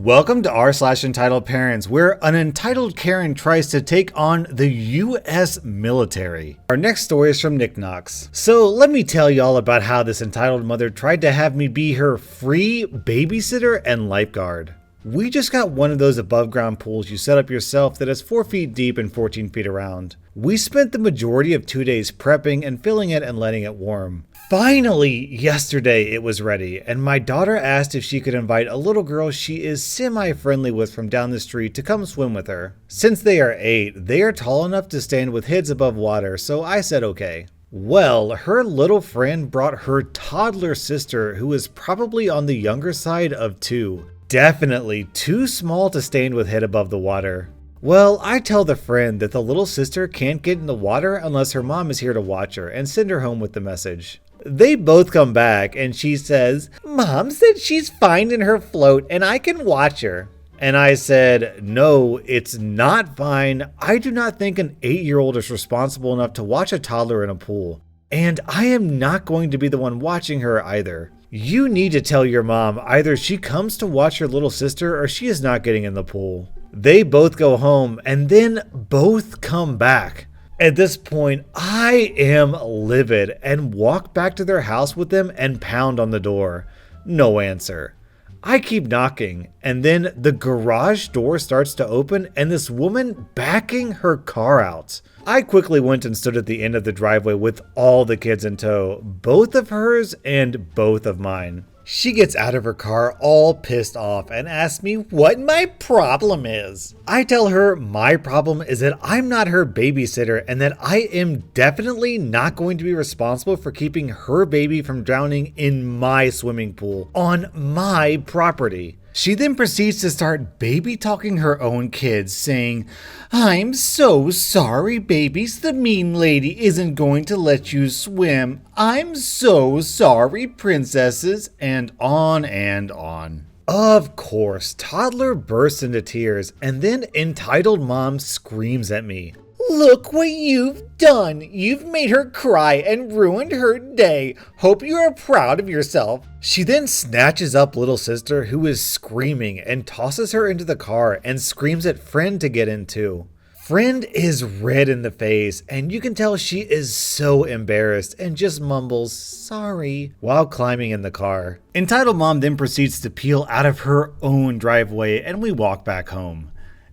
Welcome to rSlash Entitled Parents, where an entitled Karen tries to take on the US military. Our next story is from Nick Knox. So let me tell y'all about how this entitled mother tried to have me be her free babysitter and lifeguard. We just got one of those above ground pools you set up yourself that is 4 feet deep and 14 feet around. We spent the majority of 2 days prepping and filling it and letting it warm. Finally, yesterday it was ready, and my daughter asked if she could invite a little girl she is semi-friendly with from down the street to come swim with her. Since they are 8, they are tall enough to stand with heads above water, so I said okay. Well, her little friend brought her toddler sister, who is probably on the younger side of 2. Definitely too small to stand with head above the water. Well, I tell the friend that the little sister can't get in the water unless her mom is here to watch her and send her home with the message. They both come back and she says, "Mom said she's fine in her float and I can watch her." And I said, "No, it's not fine. I do not think an 8-year-old is responsible enough to watch a toddler in a pool. And I am not going to be the one watching her either. You need to tell your mom either she comes to watch her little sister or she is not getting in the pool." They both go home and then both come back. At this point, I am livid and walk back to their house with them and pound on the door. No answer. I keep knocking, and then the garage door starts to open and this woman backing her car out. I quickly went and stood at the end of the driveway with all the kids in tow, both of hers and both of mine. She gets out of her car all pissed off and asks me what my problem is. I tell her my problem is that I'm not her babysitter and that I am definitely not going to be responsible for keeping her baby from drowning in my swimming pool on my property. She then proceeds to start baby talking her own kids, saying, "I'm so sorry, babies. The mean lady isn't going to let you swim. I'm so sorry, princesses," and on and on. Of course, toddler bursts into tears, and then entitled mom screams at me. "Look what you've done! You've made her cry and ruined her day. Hope you are proud of yourself." She then snatches up little sister, who is screaming, and tosses her into the car and screams at friend to get in too. Friend is red in the face, and you can tell she is so embarrassed and just mumbles "sorry" while climbing in the car. Entitled mom then proceeds to peel out of her own driveway and we walk back home.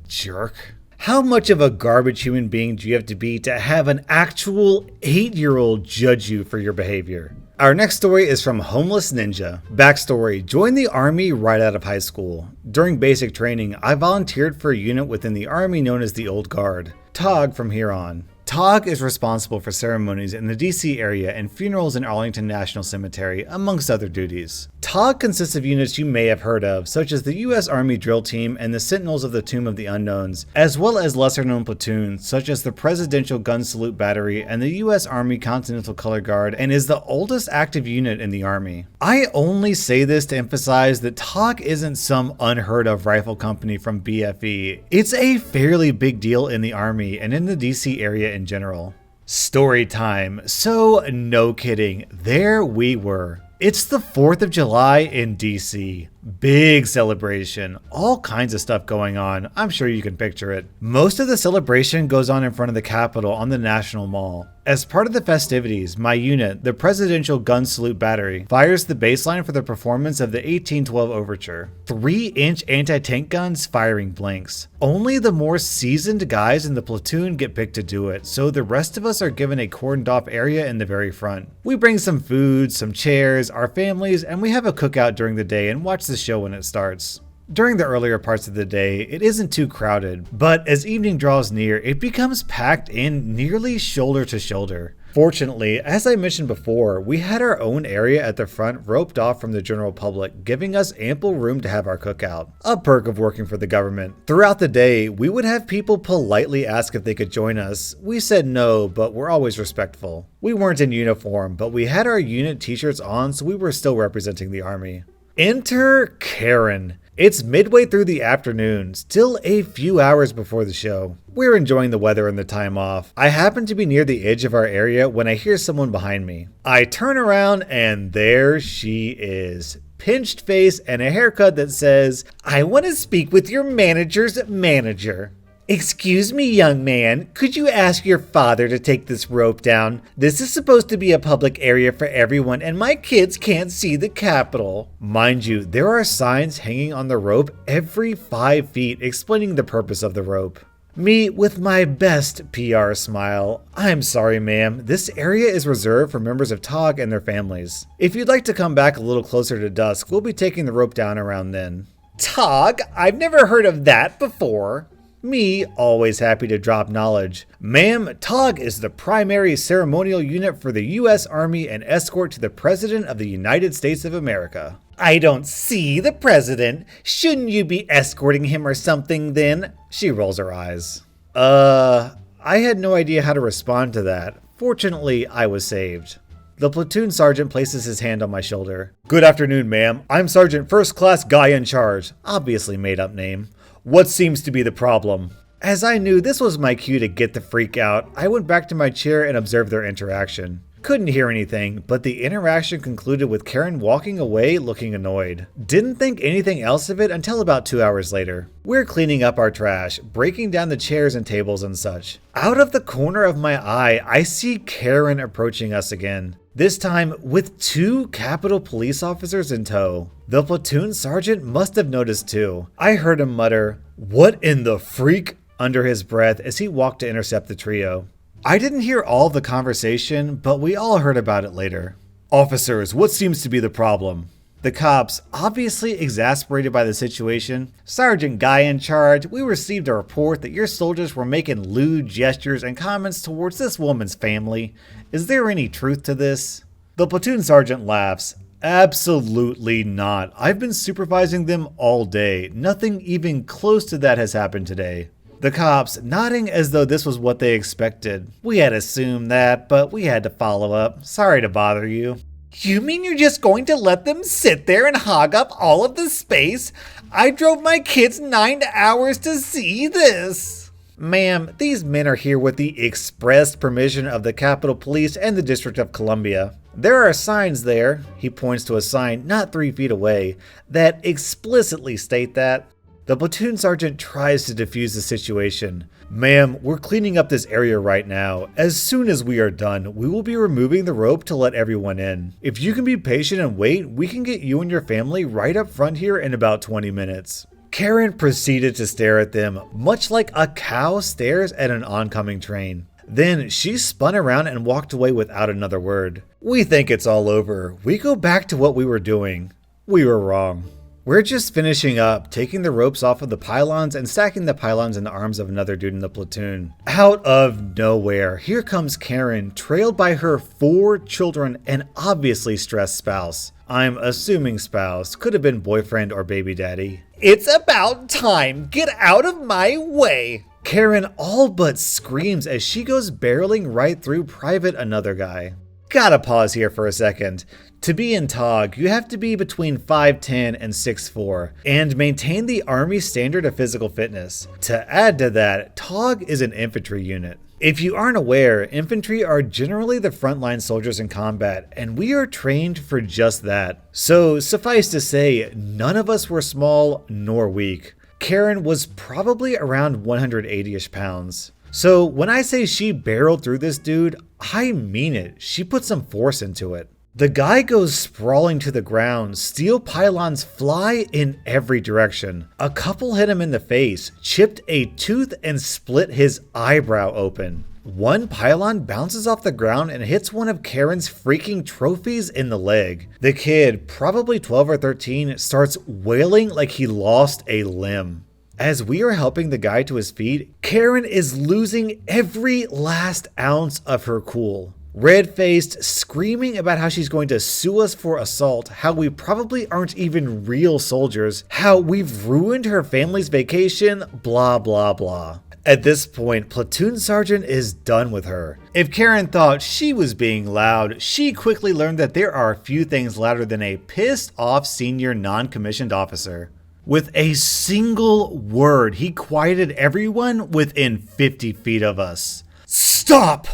Jerk. How much of a garbage human being do you have to be to have an actual 8-year-old judge you for your behavior? Our next story is from Homeless Ninja. Backstory: joined the Army right out of high school. During basic training, I volunteered for a unit within the Army known as the Old Guard. TOG from here on. TOG is responsible for ceremonies in the DC area and funerals in Arlington National Cemetery, amongst other duties. TOG consists of units you may have heard of, such as the US Army Drill Team and the Sentinels of the Tomb of the Unknowns, as well as lesser-known platoons, such as the Presidential Gun Salute Battery and the US Army Continental Color Guard, and is the oldest active unit in the Army. I only say this to emphasize that TOG isn't some unheard-of rifle company from BFE. It's a fairly big deal in the Army and in the DC area in general. Story time. So, no kidding, there we were. It's the 4th of July in DC. Big celebration. All kinds of stuff going on. I'm sure you can picture it. Most of the celebration goes on in front of the Capitol on the National Mall. As part of the festivities, my unit, the Presidential Gun Salute Battery, fires the baseline for the performance of the 1812 Overture. 3-inch anti-tank guns firing blanks. Only the more seasoned guys in the platoon get picked to do it, so the rest of us are given a cordoned off area in the very front. We bring some food, some chairs, our families, and we have a cookout during the day and watch the show when it starts. During the earlier parts of the day, it isn't too crowded, but as evening draws near, it becomes packed in nearly shoulder to shoulder. Fortunately, as I mentioned before, we had our own area at the front roped off from the general public, giving us ample room to have our cookout. A perk of working for the government. Throughout the day, we would have people politely ask if they could join us. We said no, but we're always respectful. We weren't in uniform, but we had our unit t-shirts on, so we were still representing the Army. Enter Karen. It's midway through the afternoon, still a few hours before the show. We're enjoying the weather and the time off. I happen to be near the edge of our area when I hear someone behind me. I turn around and there she is. pinched face, and a haircut that says, "I want to speak with your manager's manager." "Excuse me, young man, could you ask your father to take this rope down? This is supposed to be a public area for everyone, and my kids can't see the Capitol." Mind you, there are signs hanging on the rope every 5 feet explaining the purpose of the rope. Me with my best PR smile. "I'm sorry, ma'am. This area is reserved for members of TOG and their families. If you'd like to come back a little closer to dusk, we'll be taking the rope down around then." "TOG? I've never heard of that before." Me, always happy to drop knowledge. "Ma'am, TOG is the primary ceremonial unit for the U.S. Army and escort to the President of the United States of America." "I don't see the president. Shouldn't you be escorting him or something then?" She rolls her eyes. I had no idea how to respond to that. Fortunately, I was saved. The platoon sergeant places his hand on my shoulder. "Good afternoon, ma'am. I'm Sergeant First Class Guy in Charge." Obviously made up name. "What seems to be the problem?" As I knew this was my cue to get the freak out, I went back to my chair and observed their interaction. Couldn't hear anything, but the interaction concluded with Karen walking away looking annoyed. Didn't think anything else of it until about 2 hours later. We're cleaning up our trash, breaking down the chairs and tables and such. Out of the corner of my eye, I see Karen approaching us again. This time with 2 Capitol police officers in tow. The platoon sergeant must have noticed too. I heard him mutter, "What in the freak?" under his breath as he walked to intercept the trio. I didn't hear all of the conversation, but we all heard about it later. "Officers, what seems to be the problem?" The cops, obviously exasperated by the situation. "Sergeant Guy in Charge, we received a report that your soldiers were making lewd gestures and comments towards this woman's family. Is there any truth to this?" The platoon sergeant laughs. "Absolutely not. I've been supervising them all day. Nothing even close to that has happened today." The cops, nodding as though this was what they expected. "We had assumed that, but we had to follow up. Sorry to bother you." "You mean you're just going to let them sit there and hog up all of the space? I drove my kids 9 hours to see this." "Ma'am, these men are here with the express permission of the Capitol Police and the District of Columbia. There are signs there," he points to a sign not 3 feet away, "that explicitly state that." The platoon sergeant tries to defuse the situation. "Ma'am, we're cleaning up this area right now. As soon as we are done, we will be removing the rope to let everyone in. If you can be patient and wait, we can get you and your family right up front here in about 20 minutes. Karen proceeded to stare at them, much like a cow stares at an oncoming train. Then she spun around and walked away without another word. We think it's all over. We go back to what we were doing. We were wrong. We're just finishing up, taking the ropes off of the pylons and stacking the pylons in the arms of another dude in the platoon. Out of nowhere, here comes Karen, trailed by her 4 children and obviously stressed spouse. I'm assuming spouse, could have been boyfriend or baby daddy. "It's about time, get out of my way!" Karen all but screams as she goes barreling right through Private Another Guy. Gotta pause here for a second. To be in TOG, you have to be between 5'10 and 6'4 and maintain the Army standard of physical fitness. To add to that, TOG is an infantry unit. If you aren't aware, infantry are generally the frontline soldiers in combat, and we are trained for just that. So suffice to say, none of us were small nor weak. Karen was probably around 180-ish pounds. So when I say she barreled through this dude, I mean it. She put some force into it. The guy goes sprawling to the ground, steel pylons fly in every direction. A couple hit him in the face, chipped a tooth and split his eyebrow open. One pylon bounces off the ground and hits one of Karen's freaking trophies in the leg. The kid, probably 12 or 13, starts wailing like he lost a limb. As we are helping the guy to his feet, Karen is losing every last ounce of her cool. Red-faced, screaming about how she's going to sue us for assault, how we probably aren't even real soldiers, how we've ruined her family's vacation, blah blah blah. At this point, Platoon Sergeant is done with her. If Karen thought she was being loud, she quickly learned that there are few things louder than a pissed off senior non-commissioned officer. With a single word, he quieted everyone within 50 feet of us. "Stop!"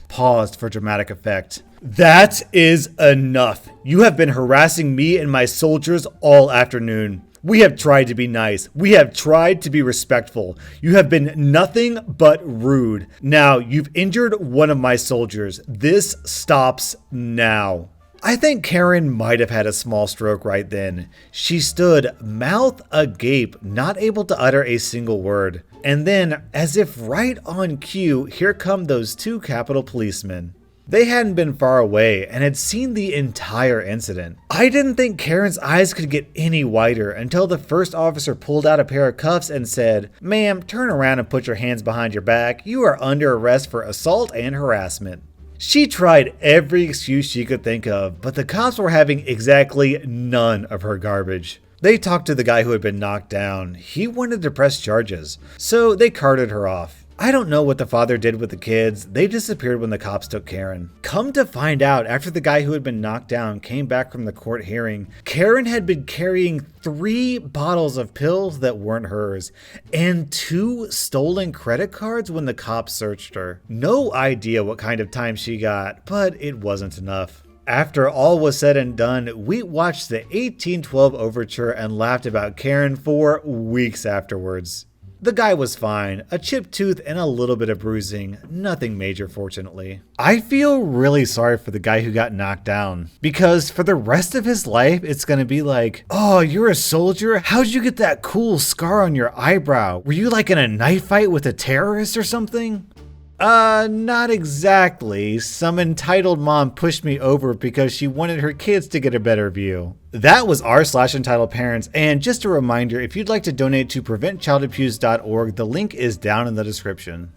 Paused for dramatic effect. That is enough. You have been harassing me and my soldiers all afternoon. We have tried to be nice. We have tried to be respectful. You have been nothing but rude. Now, you've injured one of my soldiers. This stops now. I think Karen might have had a small stroke right then. She stood mouth agape, not able to utter a single word. And then, as if right on cue, here come those two Capitol policemen. They hadn't been far away and had seen the entire incident. I didn't think Karen's eyes could get any wider until the first officer pulled out a pair of cuffs and said, "Ma'am, turn around and put your hands behind your back. You are under arrest for assault and harassment." She tried every excuse she could think of, but the cops were having exactly none of her garbage. They talked to the guy who had been knocked down. He wanted to press charges, so they carted her off. I don't know what the father did with the kids. They disappeared when the cops took Karen. Come to find out, after the guy who had been knocked down came back from the court hearing, Karen had been carrying 3 bottles of pills that weren't hers and 2 stolen credit cards when the cops searched her. No idea what kind of time she got, but it wasn't enough. After all was said and done, we watched the 1812 overture and laughed about Karen for weeks afterwards. The guy was fine, a chipped tooth and a little bit of bruising, nothing major fortunately. I feel really sorry for the guy who got knocked down, because for the rest of his life it's gonna be like, "Oh, you're a soldier? How'd you get that cool scar on your eyebrow? Were you like in a knife fight with a terrorist or something?" Not exactly. Some entitled mom pushed me over because she wanted her kids to get a better view. That was r/Entitledparents, and just a reminder, if you'd like to donate to preventchildabuse.org, the link is down in the description.